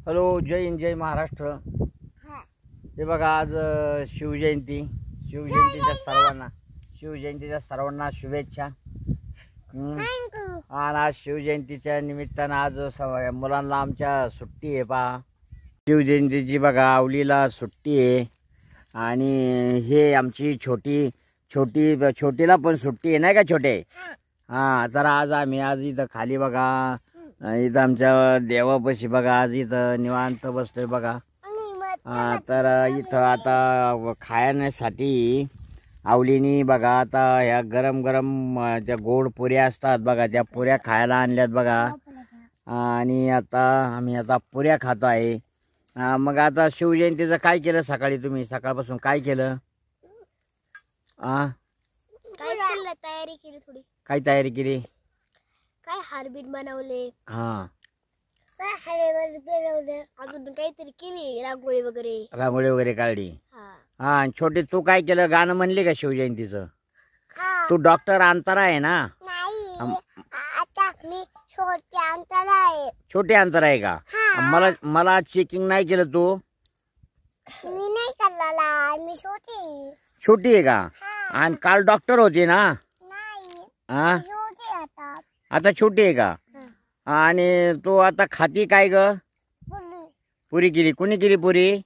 Hello, जय हिंद, जय महाराष्ट्र. हे बघा, आज शिवजयंती. शिवजयंतीच्या सर्वांना शुभेच्छा. आणि आज शिवजयंतीच्या निमित्तानं आज मुलांना आमच्या सुट्टी आहे. पहा, शिवजयंतीची बघा आवलीला सुट्टी आहे. आणि हे आमची छोटीला पण सुट्टी आहे, नाही का छोटे? तर आज इथं खाली बघा, इथं आमच्या देवापाशी बघा, आज इथं निवांत बसतोय बघा. तर इथं आता खाण्यासाठी आवलीनी बघा, आता ह्या गरम गरम ज्या गोड पुऱ्या असतात बघा, त्या पुऱ्या खायला आणल्यात बघा. आणि आता आम्ही पुऱ्या खातो आहे. मग आता शिवजयंतीचं काय केलं सकाळी? तुम्ही सकाळपासून काय केलं? तयारी केली थोडी. काय तयारी केली? काय हारबीन बनवले, काय बनवले, अजून काहीतरी केली, रांगोळी वगैरे काढली. आणि छोटी तू काय केलं? गाणं म्हणली का शिवजयंतीचं? तू डॉक्टर अंतरा आहे ना? आता मी छोटे अंतर आहे का? मला चेकिंग नाही केलं तू? मी नाही करला, मी छोटी आहे का? आणि काल डॉक्टर होते ना? आता छोटी आहे का? आणि तू आता खाती काय ग? पुरी केली. कुणी केली पुरी?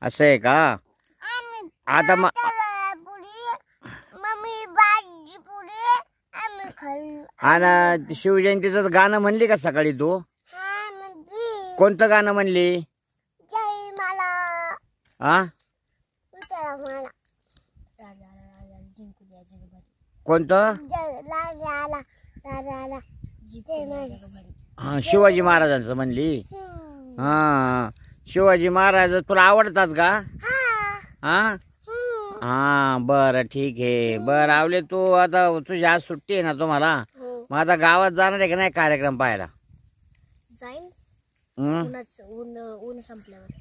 असं आहे का? आता आणि शिवजयंतीचं गाणं म्हणली का सकाळी तू? कोणतं गाणं म्हणली? कोणतं? शिवाजी महाराजांचं म्हणली. शिवाजी महाराज तुला आवडतात का? बरं, ठीक आहे. बरं आवले, तू आता तुझी आज सुट्टी आहे ना तुम्हाला? मग आता गावात जाणार आहे का नाही कार्यक्रम पाहायला? जाईन.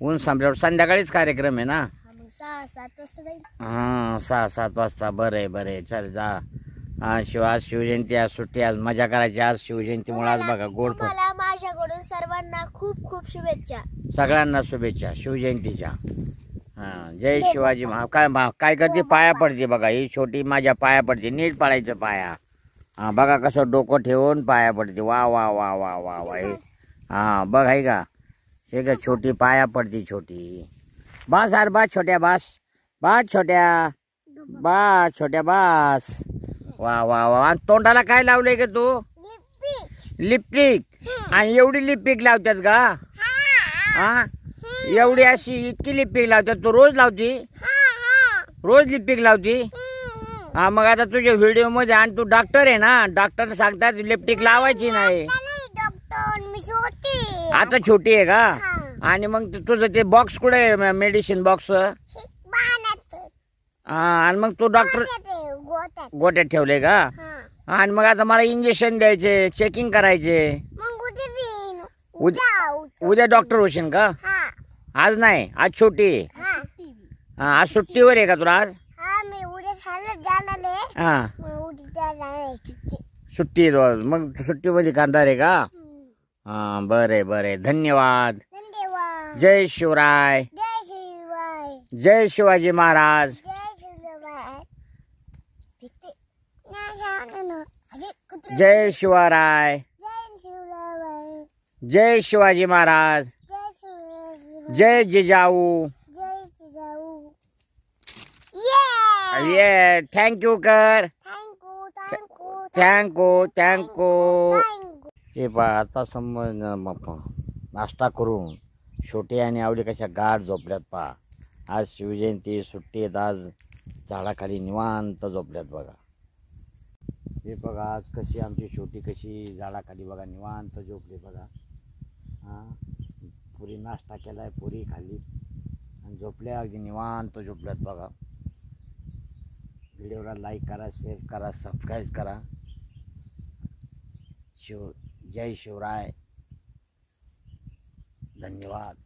ऊन संपल्यावर संध्याकाळीच कार्यक्रम आहे ना? 6-7 वाजता जाईल. 6-7 वाजता. बरं आहे, चल जा. आज शिवजयंती, आज सुट्टी, आज मजा करायची. आज शिवजयंतीमुळे आज बघा गोड. मला माझ्याकडून सर्वांना खूप खूप शुभेच्छा. सगळ्यांना शुभेच्छा शिवजयंतीच्या. जय शिवाजी. काय करते? पाया पडते बघा. ही छोटी माझ्या पाया पडते. नीट पाडायचं पाया. बघा कसं डोकं ठेवून पाया पडते. वा वा वा वा वा वा. बघ आहे का? हे का छोटी पाया पडते. छोटी बस. अरे बस छोट्या, बस छोट्या, बस. वा वा वा. तोंडाला काय लावलंय का तू? लिपस्टिक. आणि एवढी लिपस्टिक लावतात का? एवढी अशी इतकी लिपस्टिक लावतात? तू रोज लावती? रोज लिपस्टिक लावती? मग आता तुझ्या व्हिडिओ मध्ये, आणि तू डॉक्टर आहे ना, डॉक्टर सांगतात लिपस्टिक लावायची नाही. आता छोटी आहे का? आणि मग तुझं ते बॉक्स कुठे आहे? Medicine box? आणि मग तू डॉक्टर गोट्यात ठेवले का? आणि मग आता मला इंजेक्शन द्यायचे, चेकिंग करायचे. उद्या डॉक्टर होशील का? आज नाही, आज छोटी. आज सुट्टीवर आहे का तुला? आज सुट्टी रोज. मग सुट्टीमध्ये करणार आहे का? बरे. धन्यवाद. जय शिवराय. जय शिवाजी महाराज. जय शिवराय. जय शिवाजी महाराज. जय जिजाऊ. ये थँक्यू कर. थँक्यू. हे पा, आता समज नाश्ता करून छोटे आणि आवडी कशा गाठ झोपल्यात. पा, आज शिवजयंती सुट्टी आहेत. आज झाडाखाली निवांत झोपल्यात बघा. हे बघा, आज कशी आमची छोटी कशी झाडाखाली बघा निवांत झोपली बघा. पुरी नाश्ता केलाय, पुरी खाल्ली आणि झोपल्या. अगदी निवांत झोपल्यात बघा. व्हिडिओला लाईक करा, शेअर करा, सबस्क्राईब करा. जय शिवराय. धन्यवाद.